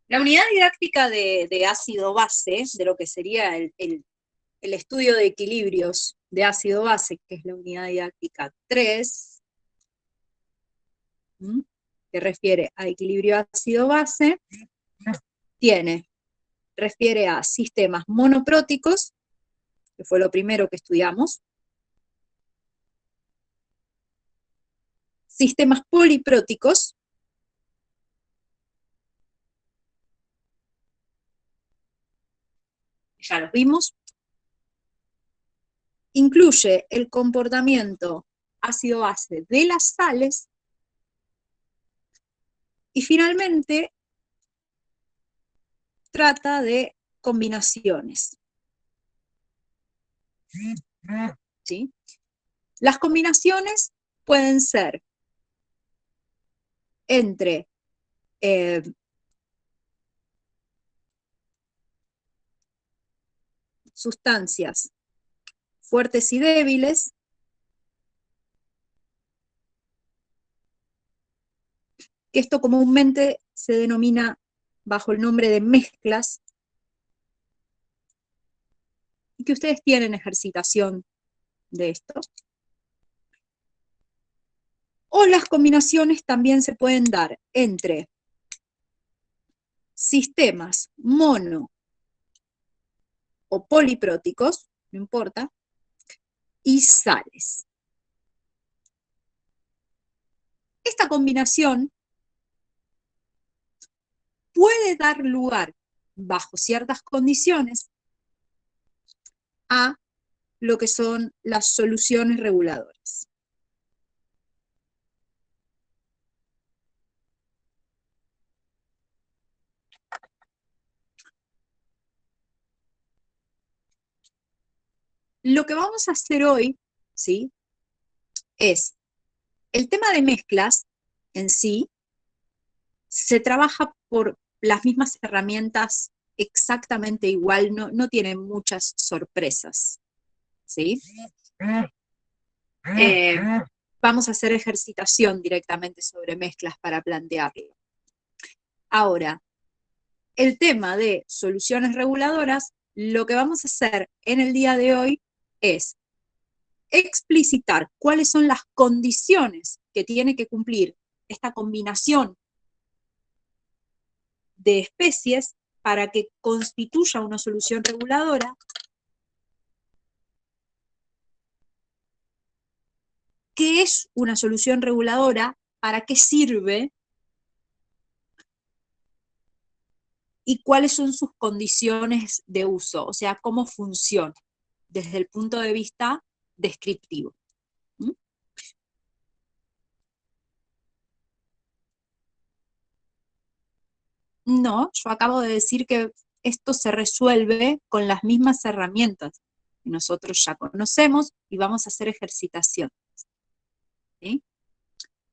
La unidad didáctica de ácido-base, de lo que sería el estudio de equilibrios de ácido-base, que es la unidad didáctica 3, que refiere a equilibrio ácido-base, refiere a sistemas monopróticos, que fue lo primero que estudiamos, sistemas polipróticos, ya los vimos, incluye el comportamiento ácido-base de las sales, y finalmente trata de combinaciones. ¿Sí? Las combinaciones pueden ser entre sustancias fuertes y débiles, que esto comúnmente se denomina bajo el nombre de mezclas, y que ustedes tienen ejercitación de esto. O las combinaciones también se pueden dar entre sistemas mono o polipróticos, no importa, y sales. Esta combinación puede dar lugar, bajo ciertas condiciones, a lo que son las soluciones reguladoras. Lo que vamos a hacer hoy, ¿sí?, es el tema de mezclas en sí. Se trabaja por las mismas herramientas exactamente igual, no tiene muchas sorpresas, ¿sí? Vamos a hacer ejercitación directamente sobre mezclas para plantearlo. Ahora, el tema de soluciones reguladoras, lo que vamos a hacer en el día de hoy es explicitar cuáles son las condiciones que tiene que cumplir esta combinación de especies para que constituya una solución reguladora, qué es una solución reguladora, para qué sirve y cuáles son sus condiciones de uso, o sea, cómo funciona desde el punto de vista descriptivo. No, yo acabo de decir que esto se resuelve con las mismas herramientas que nosotros ya conocemos y vamos a hacer ejercitación. ¿Sí?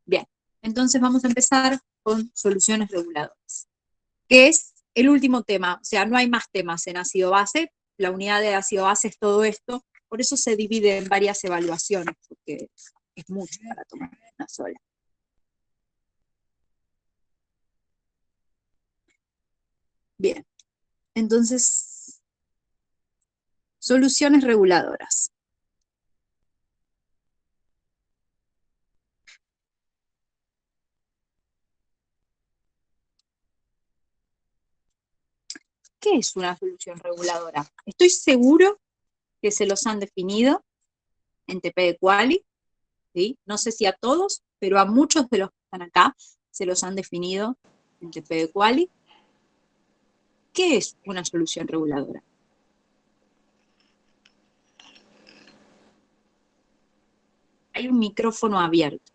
Bien, entonces vamos a empezar con soluciones reguladoras, que es el último tema, o sea, no hay más temas en ácido-base, la unidad de ácido-base es todo esto, por eso se divide en varias evaluaciones, porque es mucho para tomar una sola. Bien, entonces, soluciones reguladoras. ¿Qué es una solución reguladora? Estoy seguro que se los han definido en TP de Quali, ¿sí? No sé si a todos, pero a muchos de los que están acá se los han definido en TP de Quali. ¿Qué es una solución reguladora? Hay un micrófono abierto.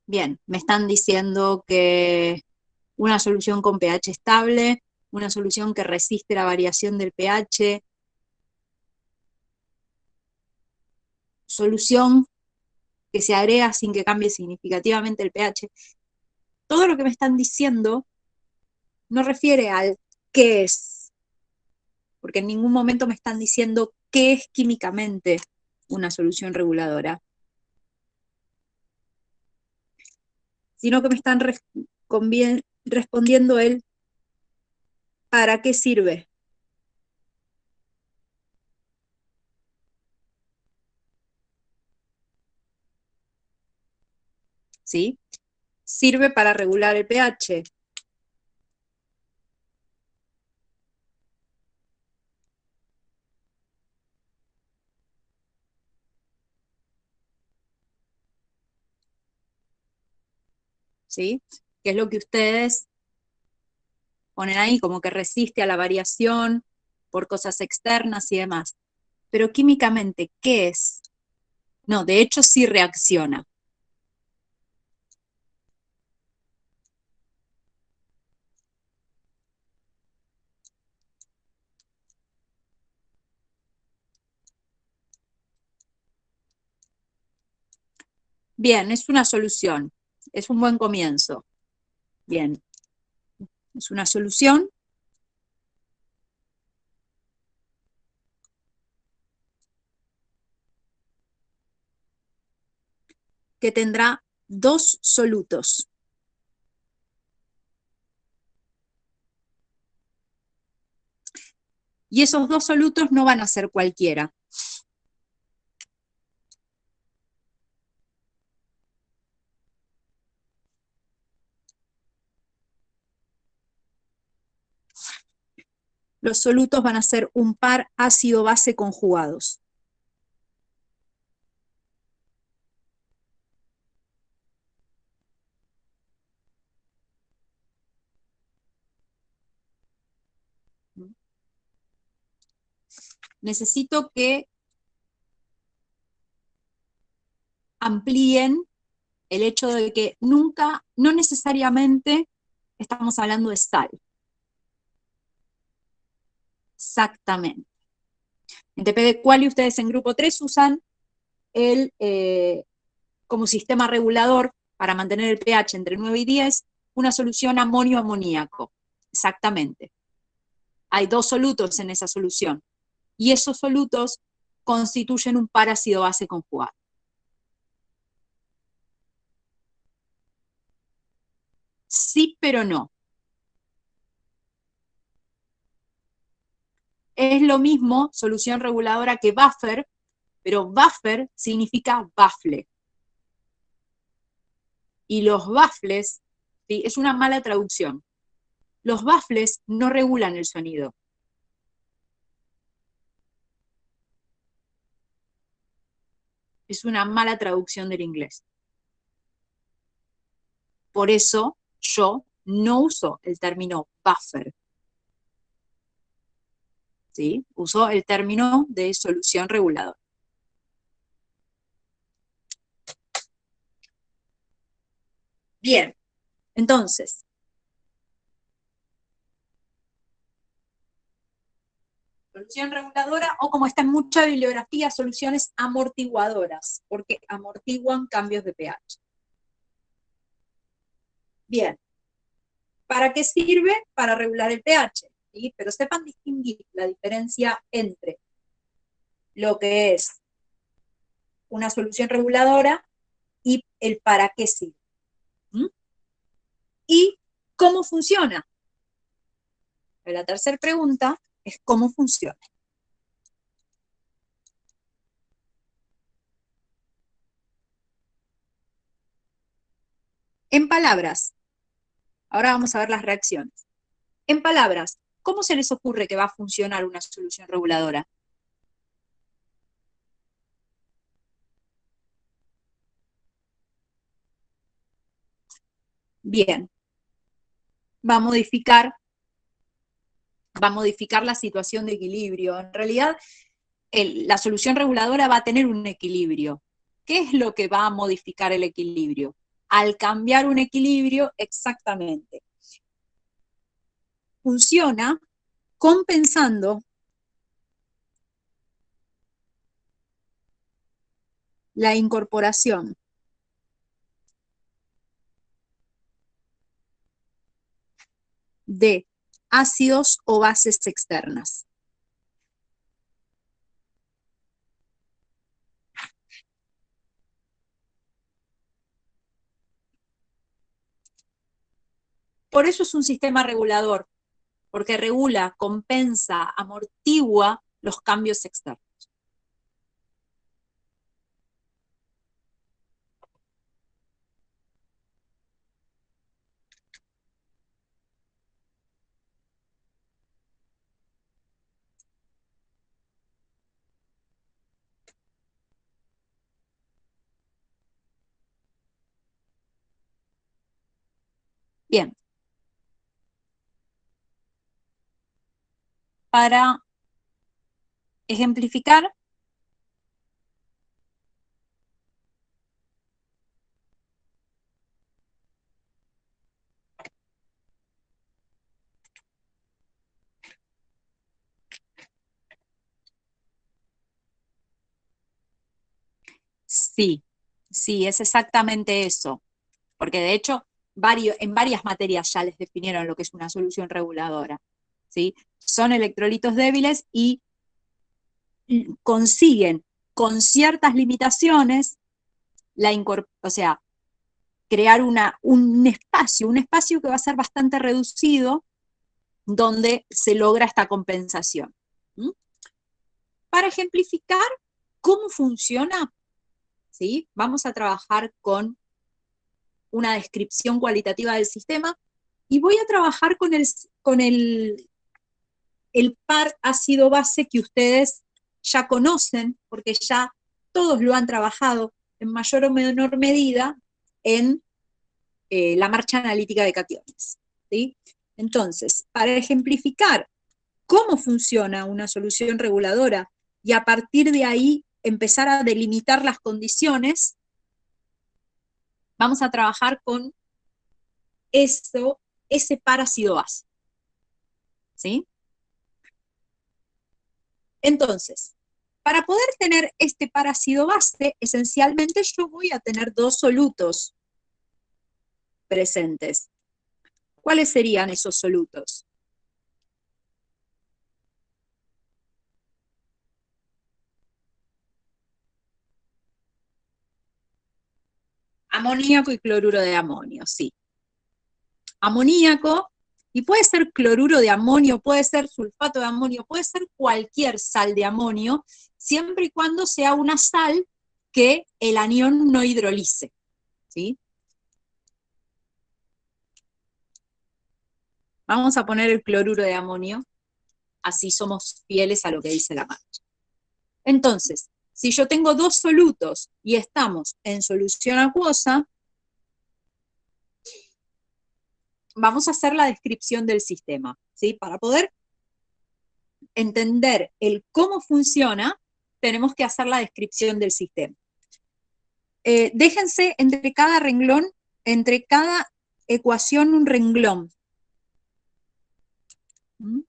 Bien, me están diciendo que una solución con pH estable, una solución que resiste la variación del pH, solución que se agrega sin que cambie significativamente el pH. Todo lo que me están diciendo no refiere al qué es, porque en ningún momento me están diciendo qué es químicamente una solución reguladora, sino que me están respondiendo el ¿para qué sirve? ¿Sí? Sirve para regular el pH. ¿Sí? Que es lo que ustedes ponen ahí, como que resiste a la variación por cosas externas y demás. Pero químicamente, ¿qué es? No, de hecho sí reacciona. Bien, es una solución, es un buen comienzo. Bien, es una solución que tendrá dos solutos. Y esos dos solutos no van a ser cualquiera. Los solutos van a ser un par ácido-base conjugados. Necesito que amplíen el hecho de que nunca, no necesariamente estamos hablando de sal. Exactamente. En TPD Quali ustedes en grupo 3 usan el, como sistema regulador para mantener el pH entre 9 y 10, una solución amonio-amoníaco. Exactamente. Hay dos solutos en esa solución. Y esos solutos constituyen un par ácido-base conjugado. Sí, pero no. Es lo mismo solución reguladora que buffer, pero buffer significa bafle. Y los baffles, ¿sí? Es una mala traducción. Los baffles no regulan el sonido. Es una mala traducción del inglés. Por eso yo no uso el término buffer. ¿Sí? Uso el término de solución reguladora. Bien, entonces, solución reguladora o como está en mucha bibliografía, soluciones amortiguadoras, porque amortiguan cambios de pH. Bien, ¿para qué sirve? Para regular el pH, ¿sí? Pero sepan distinguir la diferencia entre lo que es una solución reguladora y el para qué sirve. ¿Mm? ¿Y cómo funciona? La tercera pregunta es cómo funciona. En palabras, ahora vamos a ver las reacciones. En palabras, ¿cómo se les ocurre que va a funcionar una solución reguladora? Bien, va a modificar la situación de equilibrio. En realidad, la solución reguladora va a tener un equilibrio. ¿Qué es lo que va a modificar el equilibrio? Al cambiar un equilibrio, exactamente. funciona compensando la incorporación de ácidos o bases externas. Por eso es un sistema regulador, porque regula, compensa, amortigua los cambios externos. Bien. Para ejemplificar, sí, sí, es exactamente eso, porque de hecho en varias materias ya les definieron lo que es una solución reguladora, ¿sí? Son electrolitos débiles y consiguen con ciertas limitaciones o sea, crear un espacio que va a ser bastante reducido donde se logra esta compensación. ¿Mm? Para ejemplificar cómo funciona, ¿sí? Vamos a trabajar con una descripción cualitativa del sistema y voy a trabajar el par ácido-base que ustedes ya conocen, porque ya todos lo han trabajado en mayor o menor medida en la marcha analítica de cationes, ¿sí? Entonces, para ejemplificar cómo funciona una solución reguladora y a partir de ahí empezar a delimitar las condiciones, vamos a trabajar con ese par ácido-base, ¿sí? Entonces, para poder tener este par ácido-base, esencialmente yo voy a tener dos solutos presentes. ¿Cuáles serían esos solutos? Amoníaco y cloruro de amonio, sí. Amoníaco, y puede ser cloruro de amonio, puede ser sulfato de amonio, puede ser cualquier sal de amonio, siempre y cuando sea una sal que el anión no hidrolice, ¿sí? Vamos a poner el cloruro de amonio, así somos fieles a lo que dice la marcha. Entonces, si yo tengo dos solutos y estamos en solución acuosa, vamos a hacer la descripción del sistema, ¿sí? Para poder entender el cómo funciona, tenemos que hacer la descripción del sistema. Déjense entre cada renglón, entre cada ecuación un renglón. ¿Mm?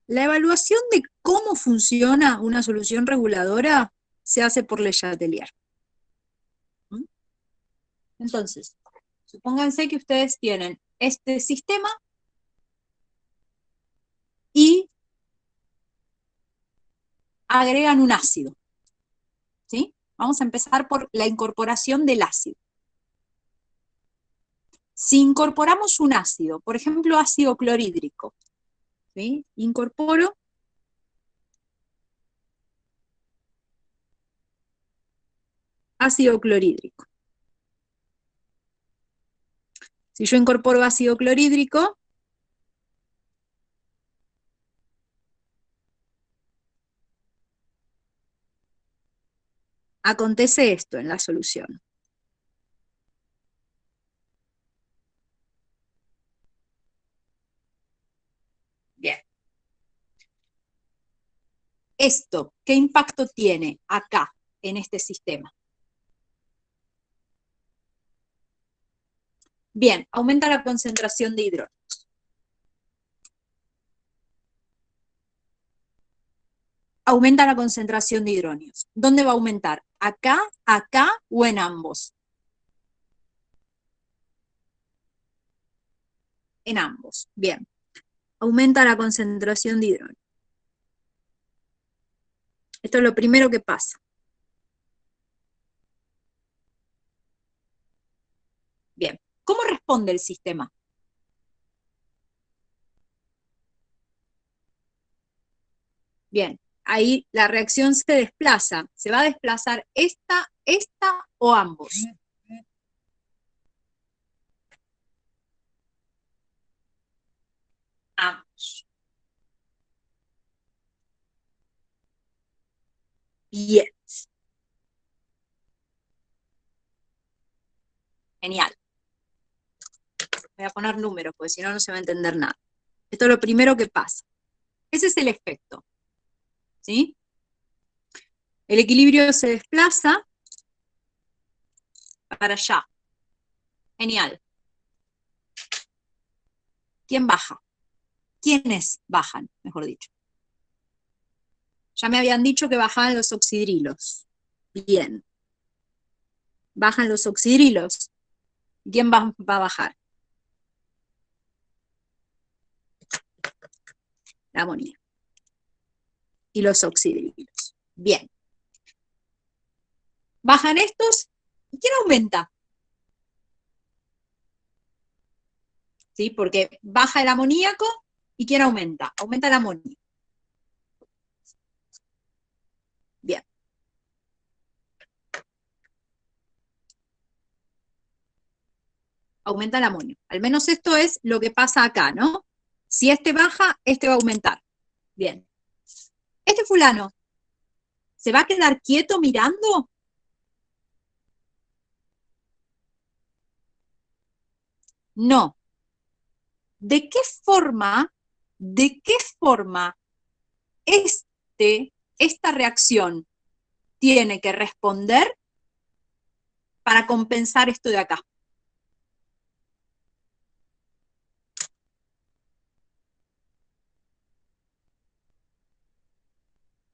La evaluación de cómo funciona una solución reguladora se hace por Le Chatelier. ¿Mm? Entonces, supónganse que ustedes tienen este sistema y agregan un ácido, ¿sí? Vamos a empezar por la incorporación del ácido. Si incorporamos un ácido, por ejemplo, ácido clorhídrico, ¿sí? Incorporo ácido clorhídrico. Si yo incorporo ácido clorhídrico, acontece esto en la solución. Bien. Esto, ¿qué impacto tiene acá, en este sistema? Bien, aumenta la concentración de hidrógeno. Aumenta la concentración de hidrógenos. ¿Dónde va a aumentar? ¿Acá, acá o en ambos? En ambos. Bien. Aumenta la concentración de hidrógeno. Esto es lo primero que pasa. Bien. ¿Cómo responde el sistema? Bien. Ahí la reacción se desplaza. ¿Se va a desplazar esta o ambos? Ambos. Bien. Genial. Voy a poner números, porque si no, no se va a entender nada. Esto es lo primero que pasa. Ese es el efecto. ¿Sí? El equilibrio se desplaza para allá. Genial. ¿Quién baja? ¿Quiénes bajan, mejor dicho? Ya me habían dicho que bajaban los oxidrilos. Bien. Bajan los oxidrilos. ¿Quién va a bajar? La amonía. Y los oxidrilos. Bien. Bajan estos. ¿Y quién aumenta? ¿Sí? Porque baja el amoníaco. ¿Y quién aumenta? Aumenta el amonio. Bien. Aumenta el amonio. Al menos esto es lo que pasa acá, ¿no? Si este baja, este va a aumentar. Bien. Este fulano, ¿se va a quedar quieto mirando? No. ¿De qué forma esta reacción tiene que responder para compensar esto de acá?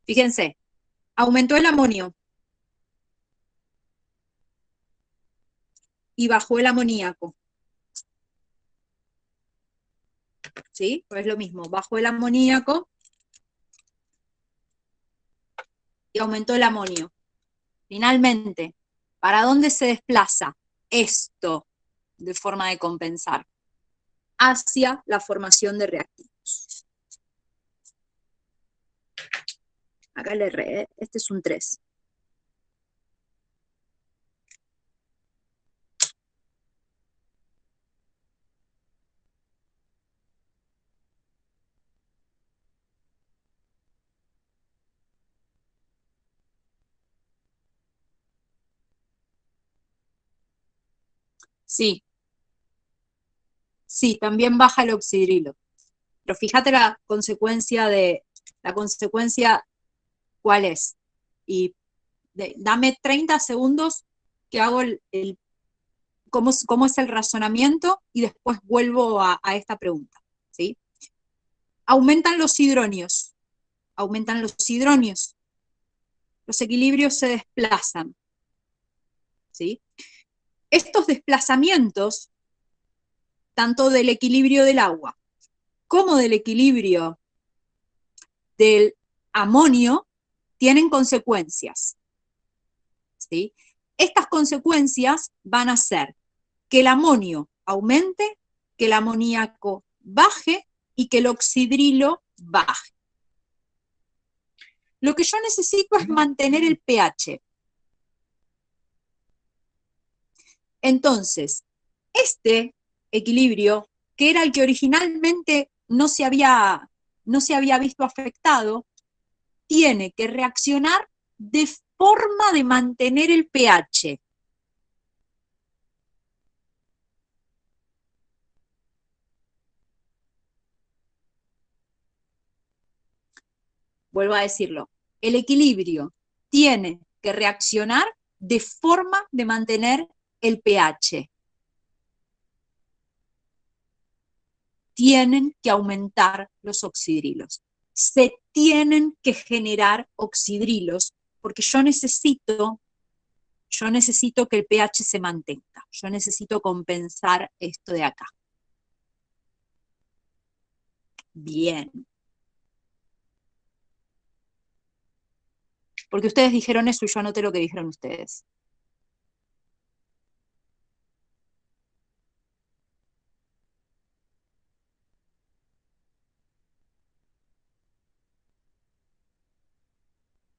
Fíjense, aumentó el amonio y bajó el amoníaco. ¿Sí? Pues es lo mismo, bajó el amoníaco y aumentó el amonio. Finalmente, ¿para dónde se desplaza esto de forma de compensar? Hacia la formación de reactivos. Acá le erré, este es un 3. Sí, sí, también baja el oxidrilo. Pero fíjate la consecuencia ¿cuál es? Y dame 30 segundos que hago cómo es el razonamiento y después vuelvo a esta pregunta, ¿sí? Aumentan los hidronios, los equilibrios se desplazan, ¿sí? Estos desplazamientos tanto del equilibrio del agua como del equilibrio del amonio, tienen consecuencias, ¿sí? Estas consecuencias van a ser que el amonio aumente, que el amoníaco baje y que el oxidrilo baje. Lo que yo necesito es mantener el pH. Entonces, este equilibrio, que era el que originalmente no se había visto afectado, tiene que reaccionar de forma de mantener el pH. Vuelvo a decirlo, el equilibrio tiene que reaccionar de forma de mantener el pH. Tienen que aumentar los oxidrilos. Se tienen que generar oxidrilos porque yo necesito que el pH se mantenga. Yo necesito compensar esto de acá. Bien. Porque ustedes dijeron eso y yo anoté lo que dijeron ustedes.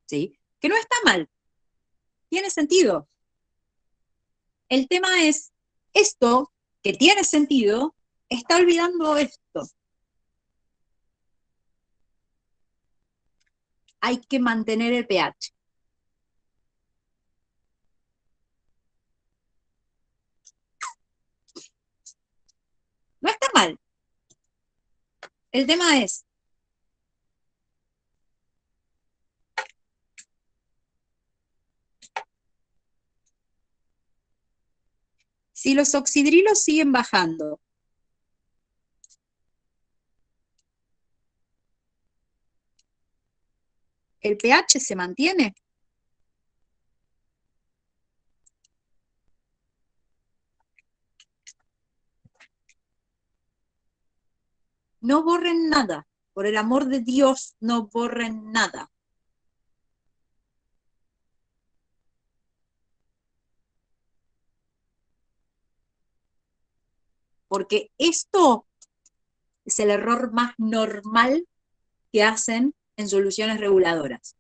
¿Sí? Que no está mal. Tiene sentido. El tema es, esto que tiene sentido, está olvidando esto. Hay que mantener el pH. No está mal. El tema es, si los oxidrilos siguen bajando, ¿el pH se mantiene? No borren nada. Por el amor de Dios, no borren nada. Porque esto es el error más normal que hacen en soluciones reguladoras.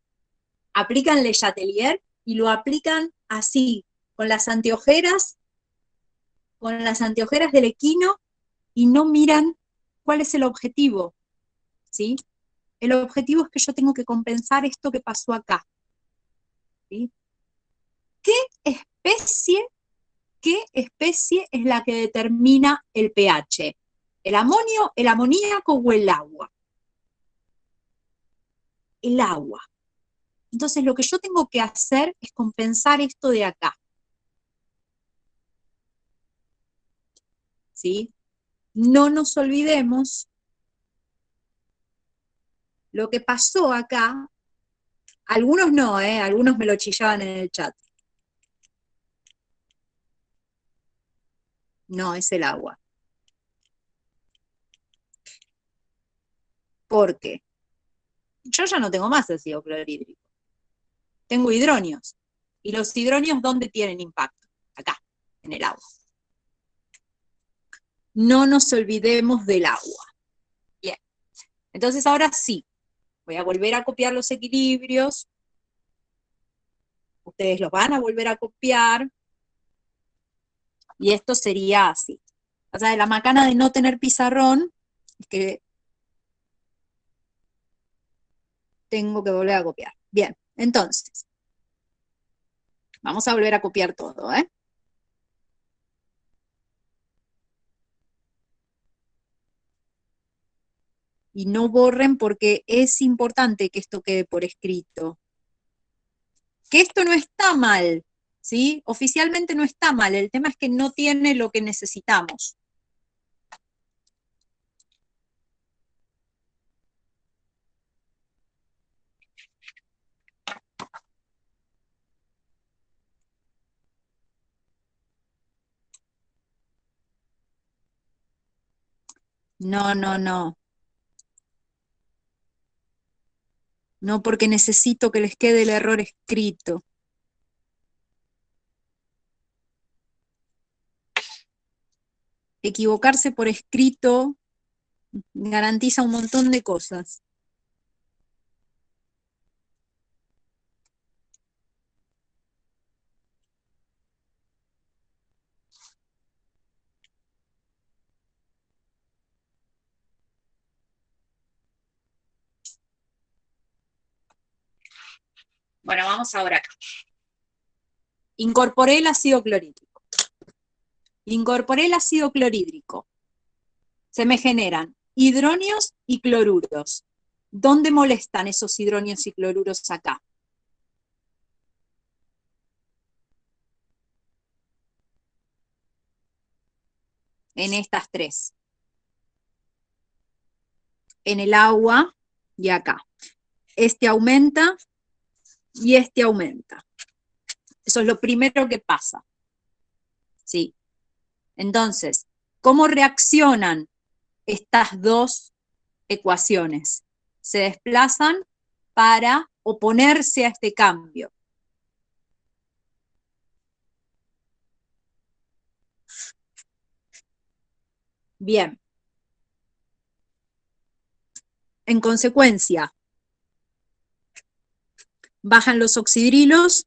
Aplican Le Chatelier y lo aplican así, con las anteojeras del equino, y no miran cuál es el objetivo, ¿sí? El objetivo es que yo tengo que compensar esto que pasó acá, ¿sí? ¿Qué especie es la que determina el pH? ¿El amonio, el amoníaco o el agua? El agua. Entonces lo que yo tengo que hacer es compensar esto de acá, ¿sí? No nos olvidemos lo que pasó acá. Algunos no, algunos me lo chillaban en el chat. No, es el agua. ¿Por qué? Yo ya no tengo más ácido clorhídrico. Tengo hidronios. ¿Y los hidronios dónde tienen impacto? Acá, en el agua. No nos olvidemos del agua. Bien. Entonces ahora sí, voy a volver a copiar los equilibrios. Ustedes los van a volver a copiar. Y esto sería así. O sea, la macana de no tener pizarrón es que tengo que volver a copiar. Bien, entonces, vamos a volver a copiar todo, ¿eh? Y no borren porque es importante que esto quede por escrito. Que esto no está mal, ¿sí? Oficialmente no está mal, el tema es que no tiene lo que necesitamos. No, no, no. No, porque necesito que les quede el error escrito. Equivocarse por escrito garantiza un montón de cosas. Bueno, vamos ahora acá. Incorporé el ácido clorhídrico. Incorporé el ácido clorhídrico. Se me generan hidronios y cloruros. ¿Dónde molestan esos hidronios y cloruros acá? En estas tres. En el agua y acá. Este aumenta y este aumenta. Eso es lo primero que pasa. ¿Sí? Entonces, ¿cómo reaccionan estas dos ecuaciones? Se desplazan para oponerse a este cambio. Bien. En consecuencia, bajan los oxidrilos,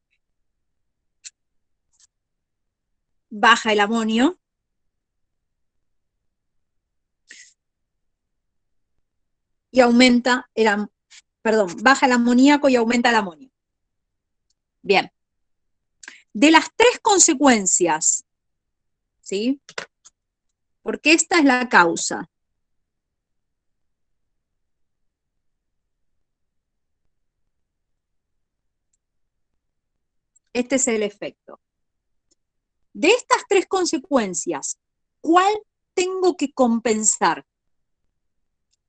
baja el amonio, y aumenta baja el amoníaco y aumenta el amonio. Bien. De las tres consecuencias, ¿sí? Porque esta es la causa. Este es el efecto. De estas tres consecuencias, ¿cuál tengo que compensar?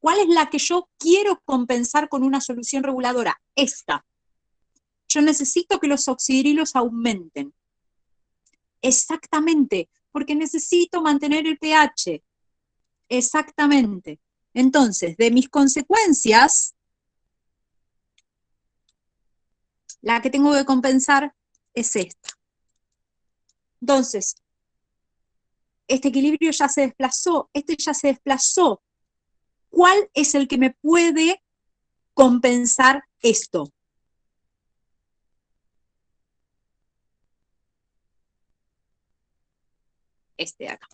¿Cuál es la que yo quiero compensar con una solución reguladora? Esta. Yo necesito que los oxidrilos aumenten. Exactamente, porque necesito mantener el pH. Exactamente. Entonces, de mis consecuencias, la que tengo que compensar es esta. Entonces, este equilibrio ya se desplazó, este ya se desplazó. ¿Cuál es el que me puede compensar esto? Este de acá.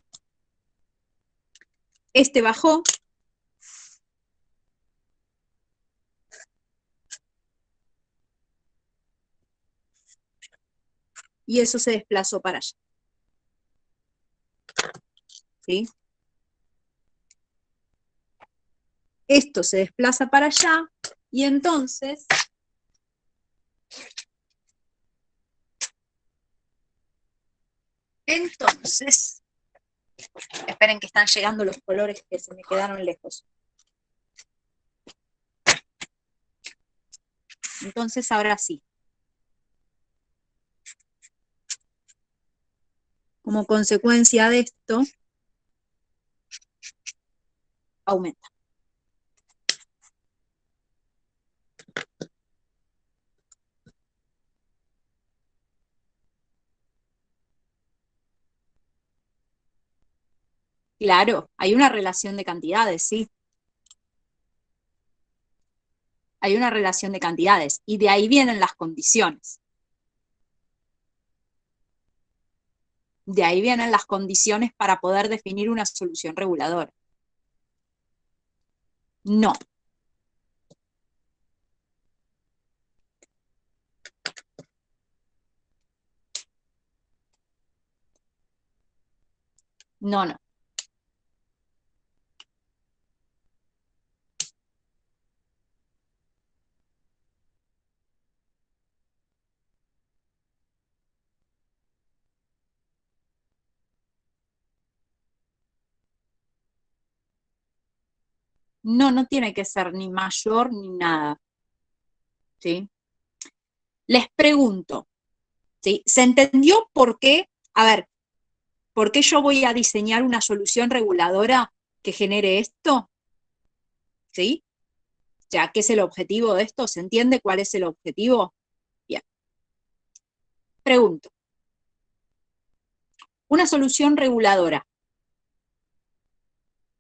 Este bajó. Y eso se desplazó para allá. ¿Sí? Esto se desplaza para allá y entonces esperen que están llegando los colores que se me quedaron lejos. Entonces ahora sí. Como consecuencia de esto, aumenta. Claro, hay una relación de cantidades, sí. Hay una relación de cantidades y de ahí vienen las condiciones. De ahí vienen las condiciones para poder definir una solución reguladora. No. No, no. No, no tiene que ser ni mayor ni nada. ¿Sí? Les pregunto, ¿sí? ¿Se entendió por qué? A ver, ¿por qué yo voy a diseñar una solución reguladora? que genere esto, ¿sí? Ya, ¿qué es el objetivo de esto? ¿Se entiende cuál es el objetivo? Bien. Pregunto. Una solución reguladora.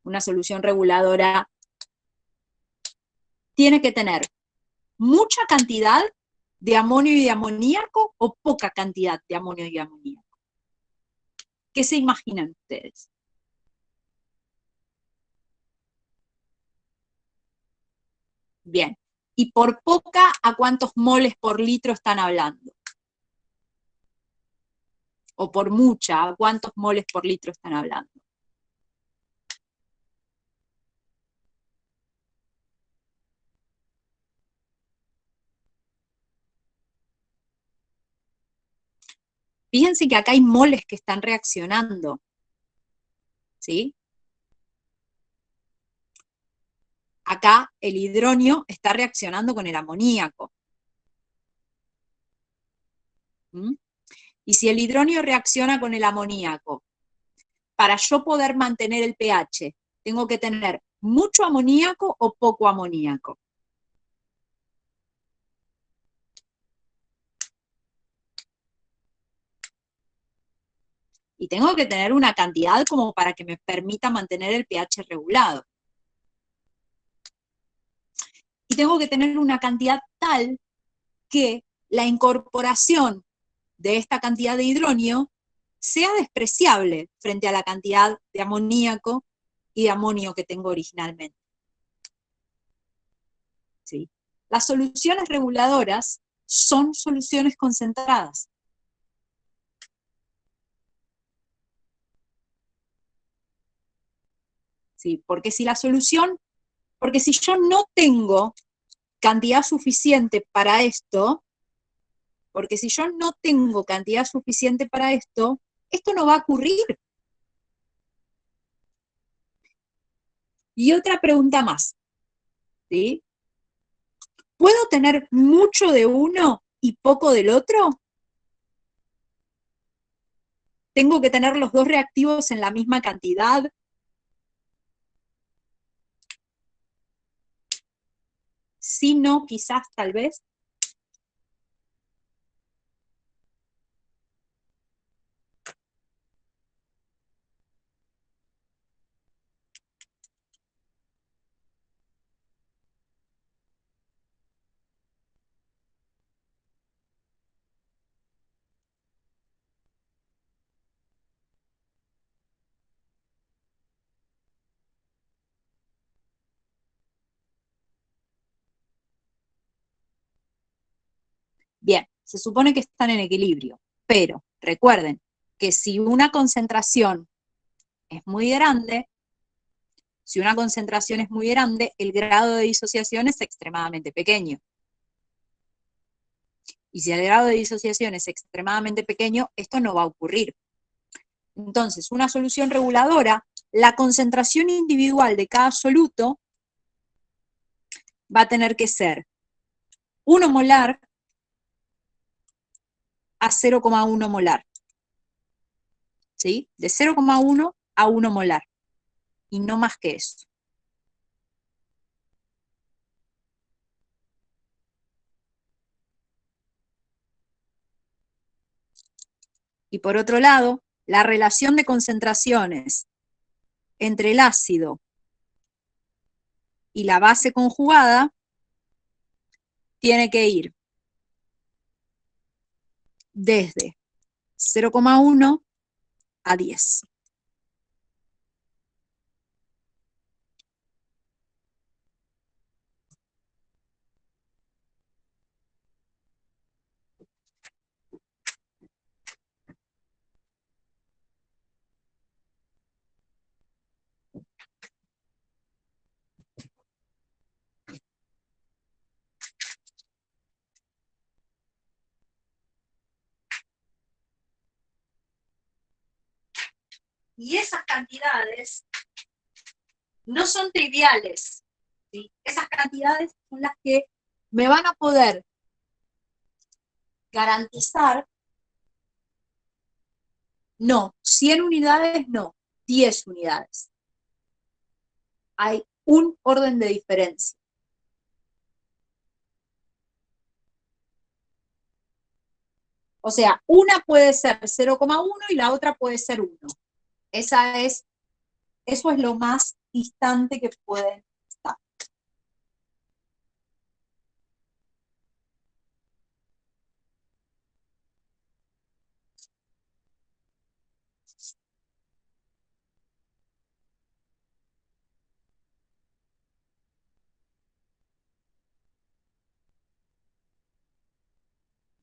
Una solución reguladora tiene que tener mucha cantidad de amonio y de amoníaco o poca cantidad de amonio y amoníaco. ¿Qué se imaginan ustedes? Bien. ¿Y por poca, a cuántos moles por litro están hablando? O por mucha, ¿a cuántos moles por litro están hablando? Fíjense que acá hay moles que están reaccionando, ¿sí? Acá el hidronio está reaccionando con el amoníaco. ¿Mm? Y si el hidronio reacciona con el amoníaco, para yo poder mantener el pH, tengo que tener mucho amoníaco o poco amoníaco. Y tengo que tener una cantidad como para que me permita mantener el pH regulado. Y tengo que tener una cantidad tal que la incorporación de esta cantidad de hidronio sea despreciable frente a la cantidad de amoníaco y de amonio que tengo originalmente. ¿Sí? Las soluciones reguladoras son soluciones concentradas. ¿Sí? Porque si yo no tengo cantidad suficiente para esto, esto no va a ocurrir. Y otra pregunta más, ¿sí? ¿Puedo tener mucho de uno y poco del otro? ¿Tengo que tener los dos reactivos en la misma cantidad? Si no, quizás, tal vez. Bien, se supone que están en equilibrio, pero recuerden que si una concentración es muy grande, el grado de disociación es extremadamente pequeño. Y si el grado de disociación es extremadamente pequeño, esto no va a ocurrir. Entonces, una solución reguladora, la concentración individual de cada soluto va a tener que ser 1 molar a 0,1 molar. ¿Sí? De 0,1 a 1 molar. Y no más que eso. Y por otro lado, la relación de concentraciones entre el ácido y la base conjugada tiene que ir desde 0,1 a 10. Y esas cantidades no son triviales, ¿sí? Esas cantidades son las que me van a poder garantizar, no, 100 unidades, no, 10 unidades. hay un orden de diferencia. O sea, una puede ser 0,1 y la otra puede ser 1. Eso es lo más distante que pueden estar.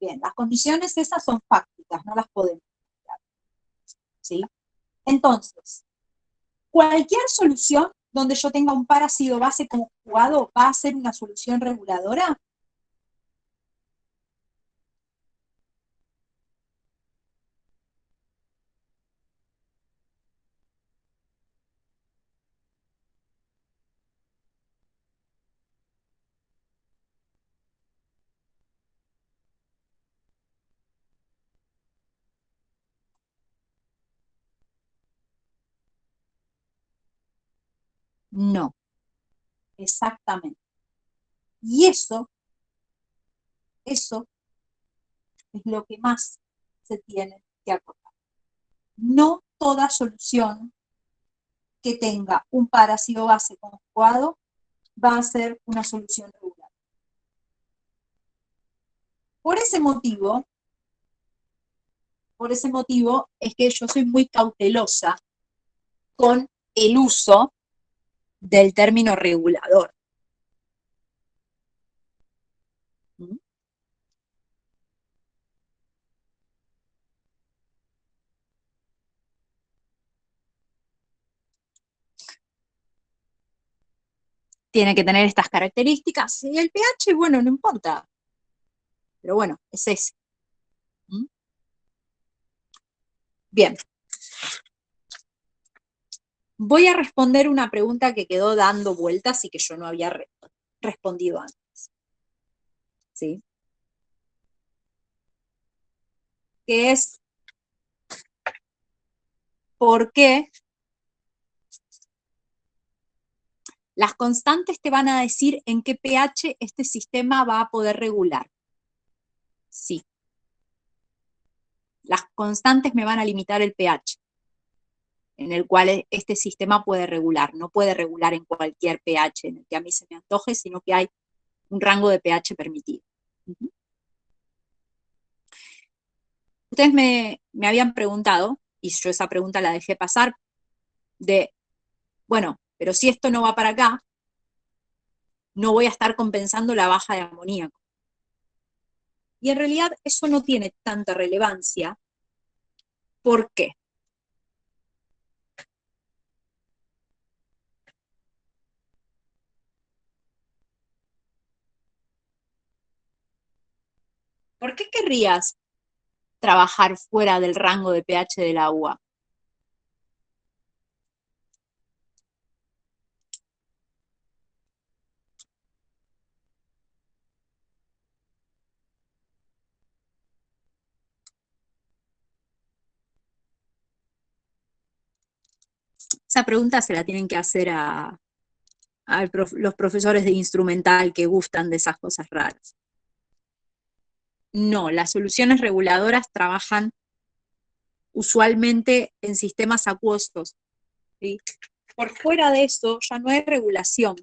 Bien, las condiciones esas son fácticas, no las podemos cambiar, ¿sí? Entonces, cualquier solución donde yo tenga un par ácido base conjugado va a ser una solución reguladora. No, exactamente. Y eso es lo que más se tiene que acordar. No toda solución que tenga un par ácido base conjugado va a ser una solución regular. Por ese motivo es que yo soy muy cautelosa con el uso del término regulador. ¿Mm? Tiene que tener estas características. Y el pH, bueno, no importa. Pero bueno, es ese. ¿Mm? Bien. Voy a responder una pregunta que quedó dando vueltas y que yo no había respondido antes. ¿Sí? Que es, ¿por qué las constantes te van a decir en qué pH este sistema va a poder regular? Sí. Las constantes me van a limitar el pH en el cual este sistema puede regular. No puede regular en cualquier pH en el que a mí se me antoje, sino que hay un rango de pH permitido. Uh-huh. Ustedes me habían preguntado, y yo esa pregunta la dejé pasar, de, bueno, pero si esto no va para acá, no voy a estar compensando la baja de amoníaco. Y en realidad eso no tiene tanta relevancia. ¿Por qué? ¿Por qué querrías trabajar fuera del rango de pH del agua? Esa pregunta se la tienen que hacer a los profesores de instrumental que gustan de esas cosas raras. No, las soluciones reguladoras trabajan usualmente en sistemas acuosos, ¿sí? Por fuera de eso ya no hay regulación.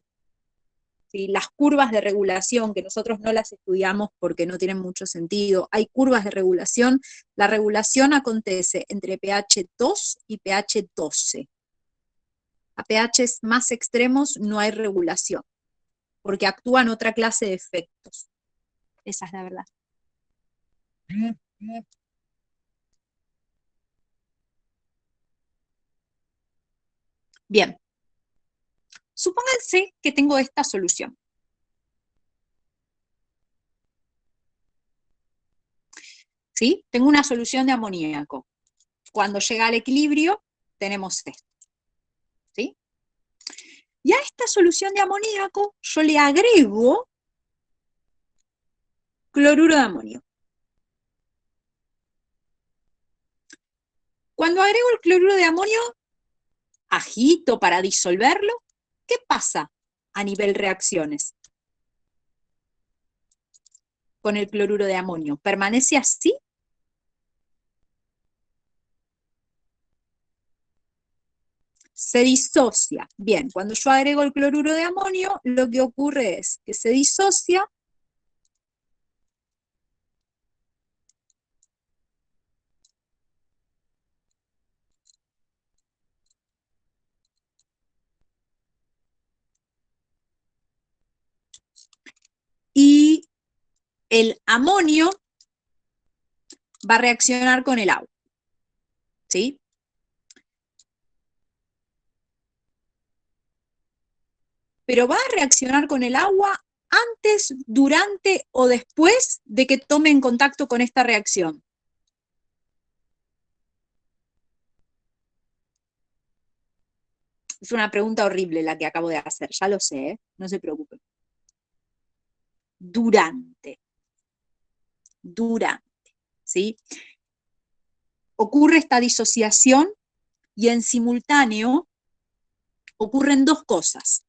¿Sí? Las curvas de regulación, que nosotros no las estudiamos porque no tienen mucho sentido, hay curvas de regulación. La regulación acontece entre pH 2 y pH 12. A pHs más extremos no hay regulación, porque actúan otra clase de efectos. Esa es la verdad. Bien, supónganse que tengo esta solución. ¿Sí? Tengo una solución de amoníaco. Cuando llega al equilibrio, tenemos esto. ¿Sí? Y a esta solución de amoníaco yo le agrego cloruro de amonio. Cuando agrego el cloruro de amonio, agito para disolverlo, ¿qué pasa a nivel reacciones con el cloruro de amonio? ¿Permanece así? Se disocia. Bien, cuando yo agrego el cloruro de amonio, lo que ocurre es que se disocia y el amonio va a reaccionar con el agua, ¿sí? Pero va a reaccionar con el agua antes, durante o después de que tome en contacto con esta reacción. Es una pregunta horrible la que acabo de hacer, ya lo sé, ¿eh? No se preocupen. Durante, ¿sí? Ocurre esta disociación y en simultáneo ocurren dos cosas.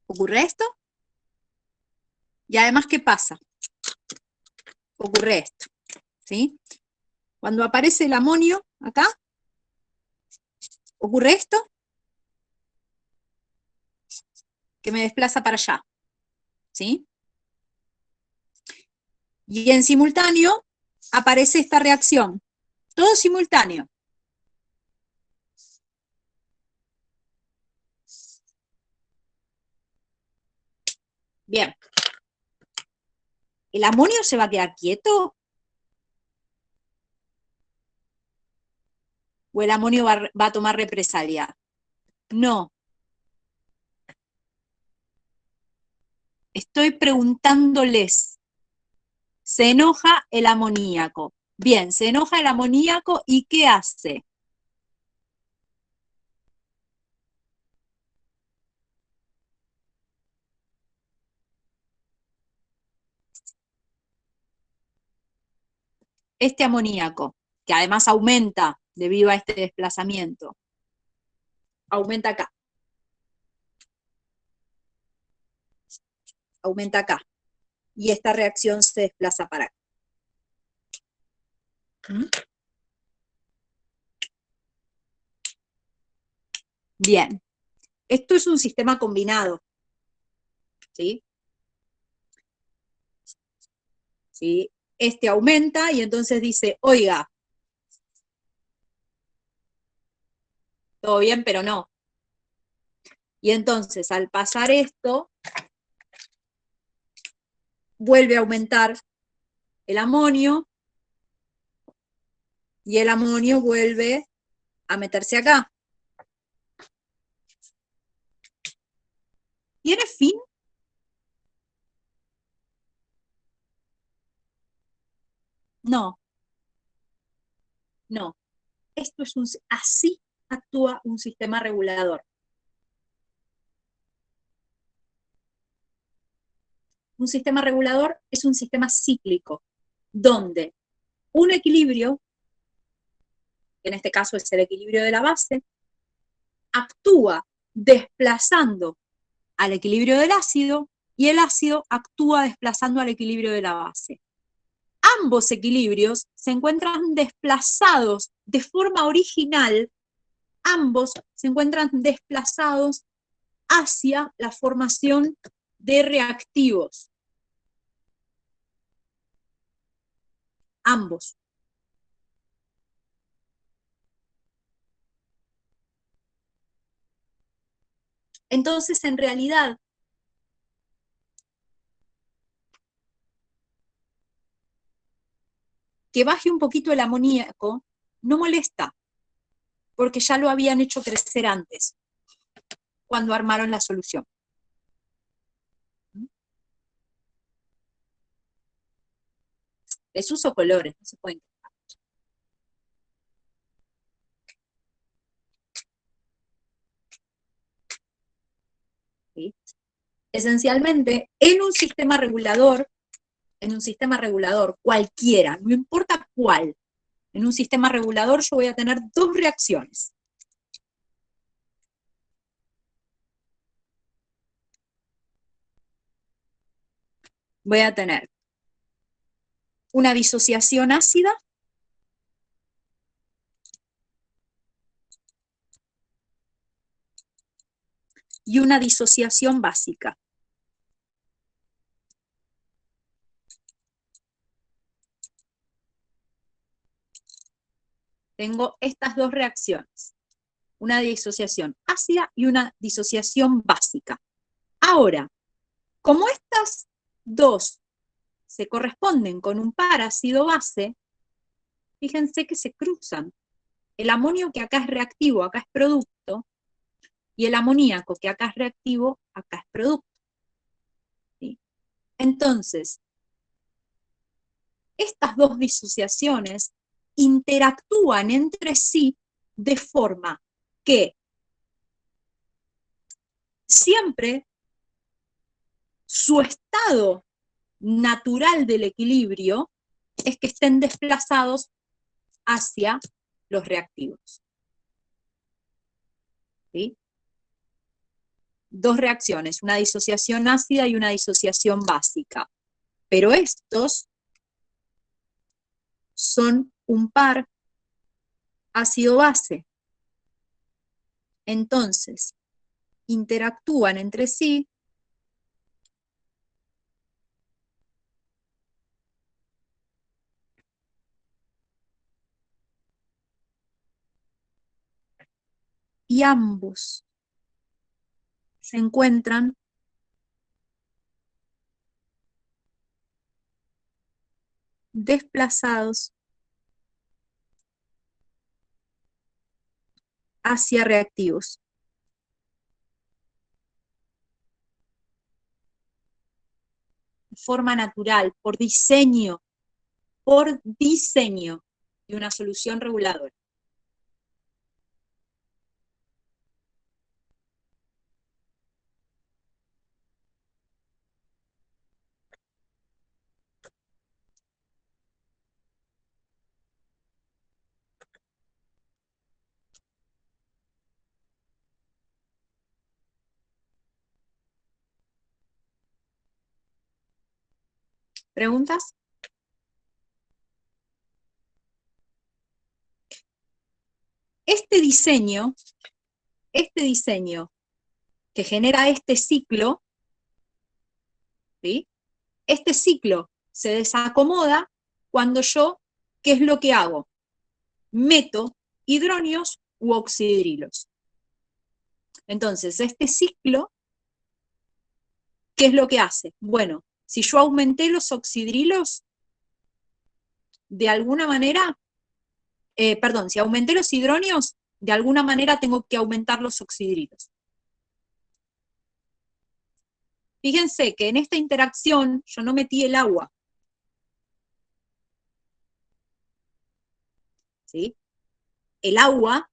Ocurre esto y además, ¿qué pasa? Ocurre esto, ¿sí? Cuando aparece el amonio acá, ocurre esto, que me desplaza para allá, ¿sí? Y en simultáneo aparece esta reacción, todo simultáneo. Bien. ¿El amonio se va a quedar quieto? ¿O el amonio va a tomar represalia? No. Estoy preguntándoles. Se enoja el amoníaco. Bien, se enoja el amoníaco y ¿qué hace? Este amoníaco, que además aumenta debido a este desplazamiento, aumenta acá. Aumenta acá. Y esta reacción se desplaza para acá. ¿Mm? Bien. Esto es un sistema combinado. ¿Sí? ¿Sí? Este aumenta y entonces dice, oiga, todo bien, pero no. Y entonces, al pasar esto, vuelve a aumentar el amonio y el amonio vuelve a meterse acá. ¿Tiene fin? No, no. Esto es así actúa un sistema regulador. Un sistema regulador es un sistema cíclico, donde un equilibrio, que en este caso es el equilibrio de la base, actúa desplazando al equilibrio del ácido y el ácido actúa desplazando al equilibrio de la base. Ambos equilibrios se encuentran desplazados de forma original, ambos se encuentran desplazados hacia la formación de reactivos. Ambos. Entonces, en realidad, que baje un poquito el amoníaco no molesta, porque ya lo habían hecho crecer antes, cuando armaron la solución. Les uso colores, no se pueden. ¿sí? Esencialmente, en un sistema regulador cualquiera, no importa cuál, en un sistema regulador yo voy a tener dos reacciones. Voy a tener una disociación ácida y una disociación básica. Tengo estas dos reacciones, una disociación ácida y una disociación básica. Ahora, como estas dos se corresponden con un par ácido-base, fíjense que se cruzan. El amonio que acá es reactivo, acá es producto, y el amoníaco que acá es reactivo, acá es producto. ¿Sí? Entonces, estas dos disociaciones interactúan entre sí de forma que siempre su estado natural del equilibrio es que estén desplazados hacia los reactivos. ¿Sí? Dos reacciones, una disociación ácida y una disociación básica. Pero estos son un par ácido-base. Entonces, interactúan entre sí y ambos se encuentran desplazados hacia reactivos. De forma natural, por diseño de una solución reguladora. ¿Preguntas? Este diseño que genera este ciclo, ¿sí? Este ciclo se desacomoda cuando yo, ¿qué es lo que hago? Meto hidronios u oxidrilos. Entonces, este ciclo, ¿qué es lo que hace? Bueno, si yo aumenté los oxidrilos, de alguna manera, si aumenté los hidronios, de alguna manera tengo que aumentar los oxidrilos. Fíjense que en esta interacción yo no metí el agua. ¿Sí? El agua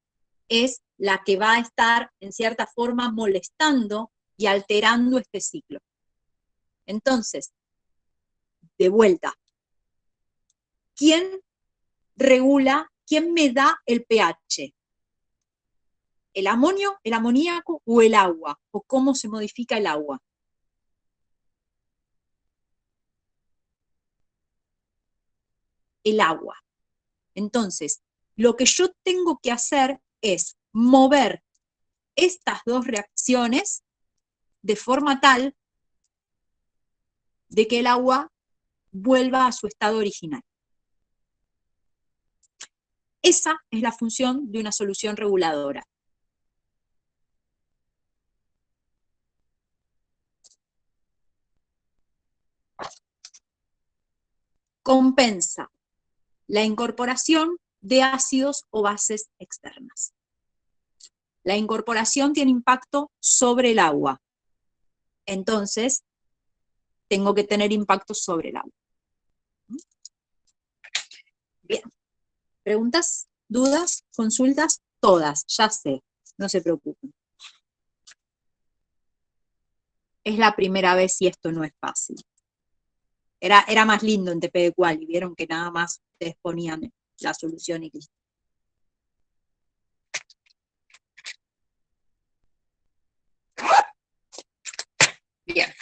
es la que va a estar, en cierta forma, molestando y alterando este ciclo. Entonces, de vuelta, ¿quién regula, quién me da el pH? ¿El amonio, el amoníaco o el agua? ¿O cómo se modifica el agua? El agua. Entonces, lo que yo tengo que hacer es mover estas dos reacciones de forma tal de que el agua vuelva a su estado original. Esa es la función de una solución reguladora. Compensa la incorporación de ácidos o bases externas. La incorporación tiene impacto sobre el agua. Entonces, tengo que tener impacto sobre el agua. Bien. ¿Preguntas? ¿Dudas? ¿Consultas? Todas, ya sé. No se preocupen. Es la primera vez y esto no es fácil. Era más lindo en TP de Quali, vieron que nada más ustedes ponían la solución y listo. Bien.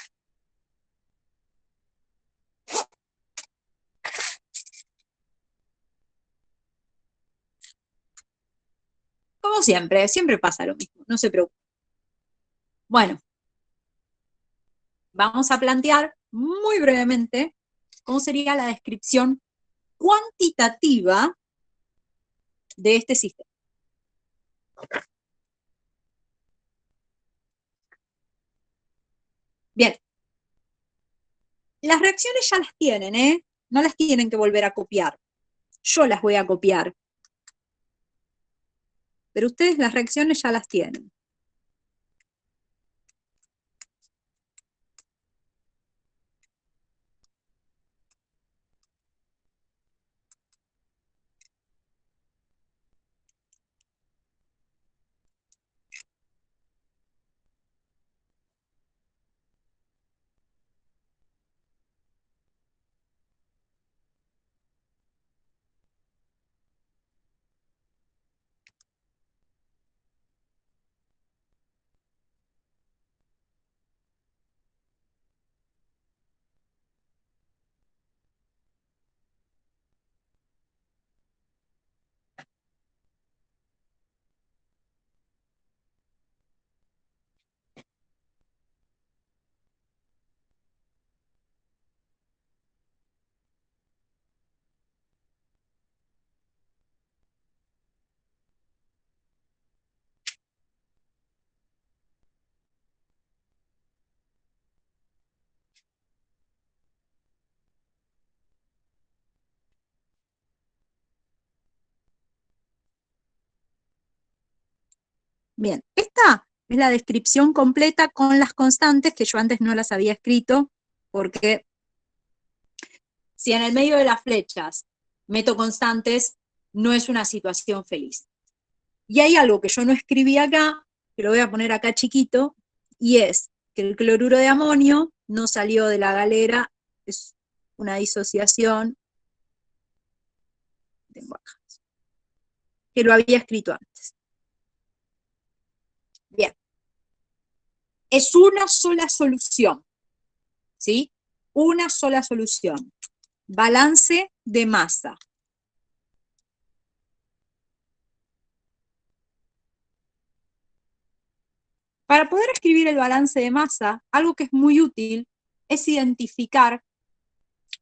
Como siempre, siempre pasa lo mismo, no se preocupen. Bueno, vamos a plantear muy brevemente cómo sería la descripción cuantitativa de este sistema. Bien, las reacciones ya las tienen, ¿eh? No las tienen que volver a copiar. Yo las voy a copiar. Pero ustedes las reacciones ya las tienen. Bien, esta es la descripción completa con las constantes que yo antes no las había escrito, porque si en el medio de las flechas meto constantes, no es una situación feliz. Y hay algo que yo no escribí acá, que lo voy a poner acá chiquito, y es que el cloruro de amonio no salió de la galera, es una disociación, que lo había escrito antes. Bien. Es una sola solución, ¿sí? Una sola solución. Balance de masa. Para poder escribir el balance de masa, algo que es muy útil es identificar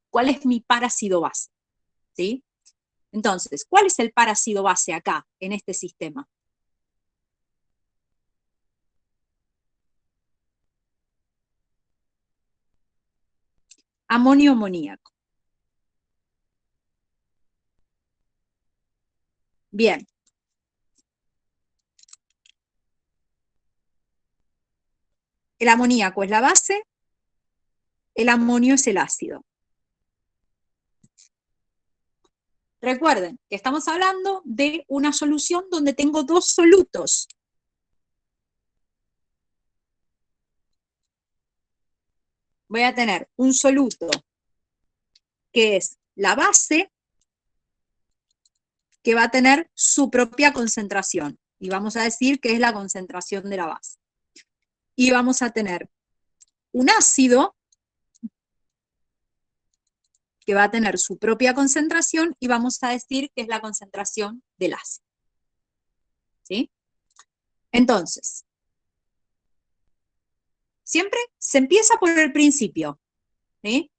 cuál es mi par ácido base, ¿sí? Entonces, ¿cuál es el par ácido base acá, en este sistema? Amonio amoníaco. Bien. El amoníaco es la base, el amonio es el ácido. Recuerden que estamos hablando de una solución donde tengo dos solutos. Voy a tener un soluto que es la base, que va a tener su propia concentración. Y vamos a decir que es la concentración de la base. Y vamos a tener un ácido que va a tener su propia concentración y vamos a decir que es la concentración del ácido. ¿Sí? Entonces, siempre se empieza por el principio. ¿Sí?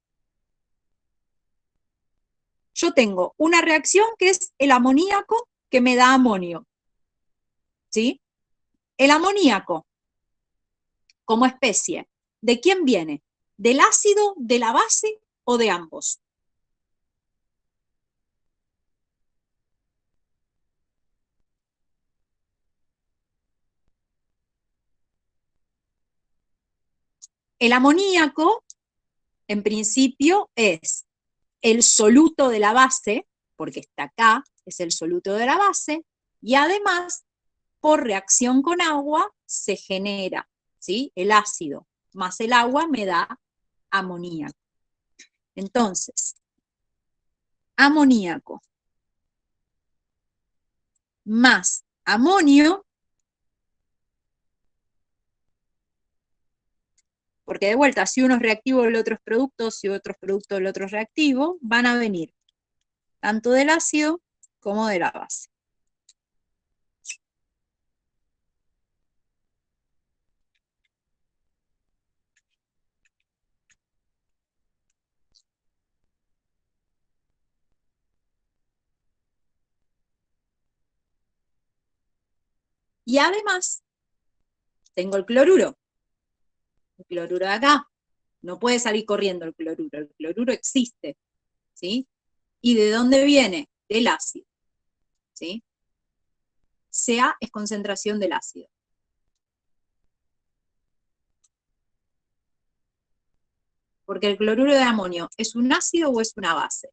Yo tengo una reacción que es el amoníaco que me da amonio. ¿Sí? El amoníaco, como especie, ¿de quién viene? ¿Del ácido, de la base o de ambos? El amoníaco, en principio, es el soluto de la base, porque está acá, es el soluto de la base, y además, por reacción con agua, se genera, ¿sí? El ácido. más el agua me da amoníaco. Entonces, amoníaco más amonio, porque de vuelta, si uno es reactivo, el otro es producto, si otro es producto, el otro es reactivo, van a venir tanto del ácido como de la base. Y además, tengo el cloruro de acá. No puede salir corriendo el cloruro existe, ¿sí? ¿Y de dónde viene? Del ácido, ¿sí? Ca es concentración del ácido. Porque el cloruro de amonio, ¿es un ácido o es una base?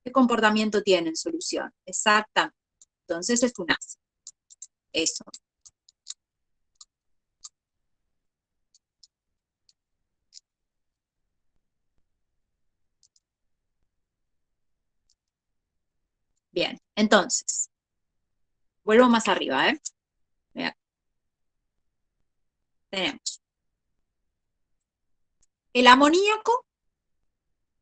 ¿Qué comportamiento tiene en solución? Exactamente. Entonces es un ácido. Eso. Bien, entonces, vuelvo más arriba, ¿eh? Mira, tenemos. El amoníaco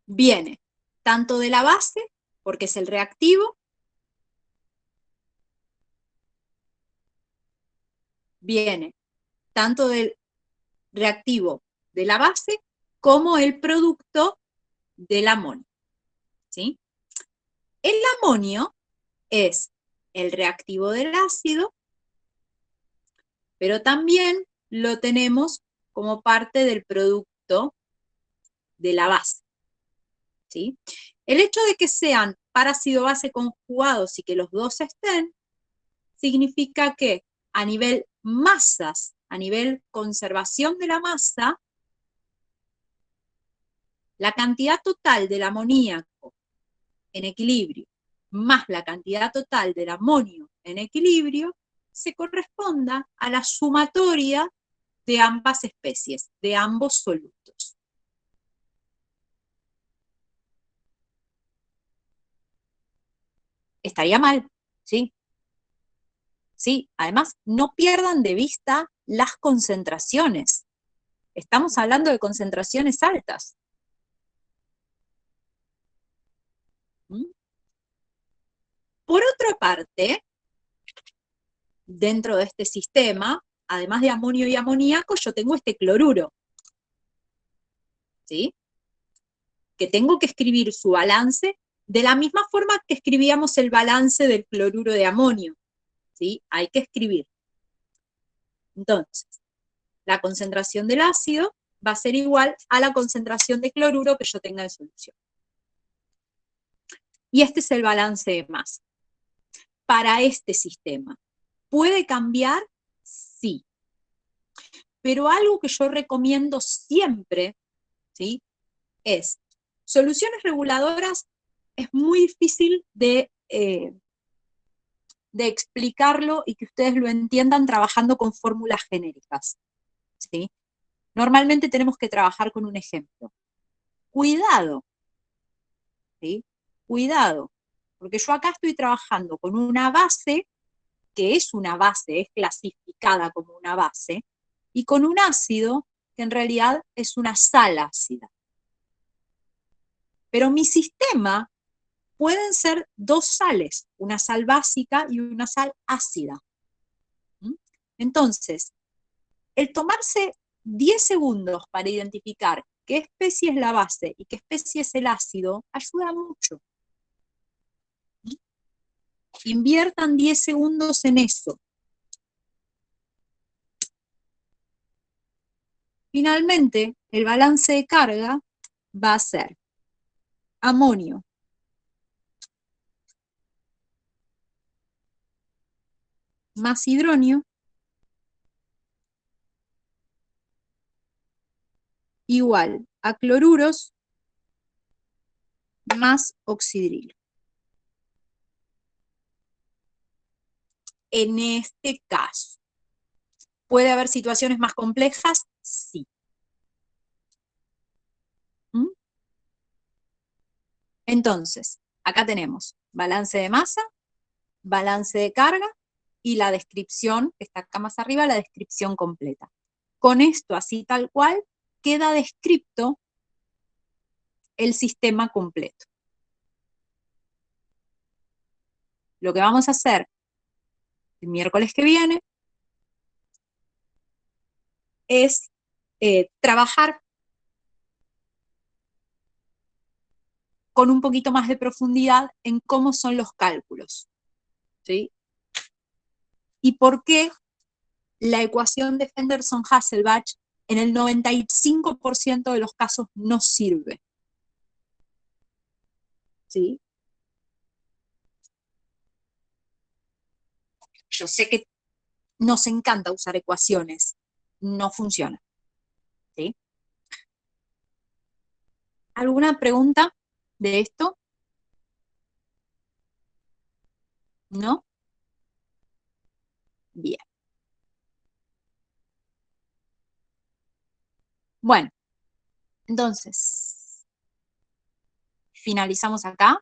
viene tanto de la base, porque es el reactivo, viene tanto del reactivo de la base como el producto del amonio, ¿sí? El amonio es el reactivo del ácido, pero también lo tenemos como parte del producto de la base, ¿sí? El hecho de que sean par ácido-base conjugados y que los dos estén, significa que a nivel masas, a nivel conservación de la masa, la cantidad total del amoníaco en equilibrio más la cantidad total del amonio en equilibrio se corresponda a la sumatoria de ambas especies, de ambos solutos. Estaría mal, ¿sí? Sí, además, no pierdan de vista las concentraciones. Estamos hablando de concentraciones altas. ¿Mm? Por otra parte, dentro de este sistema, además de amonio y amoníaco, yo tengo este cloruro, ¿sí? Que tengo que escribir su balance de la misma forma que escribíamos el balance del cloruro de amonio, ¿sí? Hay que escribir. Entonces, la concentración del ácido va a ser igual a la concentración de cloruro que yo tenga en solución. Y este es el balance de masa. Para este sistema, ¿puede cambiar? Sí. Pero algo que yo recomiendo siempre, ¿sí? Es, soluciones reguladoras es muy difícil de explicarlo y que ustedes lo entiendan trabajando con fórmulas genéricas, ¿sí? Normalmente tenemos que trabajar con un ejemplo. Cuidado, ¿sí? Cuidado, porque yo acá estoy trabajando con una base, que es una base, es clasificada como una base, y con un ácido, que en realidad es una sal ácida. Pero mi sistema pueden ser dos sales, una sal básica y una sal ácida. Entonces, el tomarse 10 segundos para identificar qué especie es la base y qué especie es el ácido, ayuda mucho. Inviertan 10 segundos en eso. Finalmente, el balance de carga va a ser amonio más hidronio igual a cloruros más oxidrilo. En este caso, ¿Puede haber situaciones más complejas? Sí. ¿Mm? Entonces, acá tenemos balance de masa, balance de carga y la descripción, que está acá más arriba, la descripción completa. Con esto, así tal cual, queda descrito el sistema completo. Lo que vamos a hacer el miércoles que viene es trabajar con un poquito más de profundidad en cómo son los cálculos, ¿sí? Y por qué la ecuación de Henderson-Hasselbalch en el 95% de los casos no sirve, ¿sí? Yo sé que nos encanta usar ecuaciones, no funciona, ¿sí? ¿Alguna pregunta de esto? ¿No? Bien. Bueno, entonces, finalizamos acá.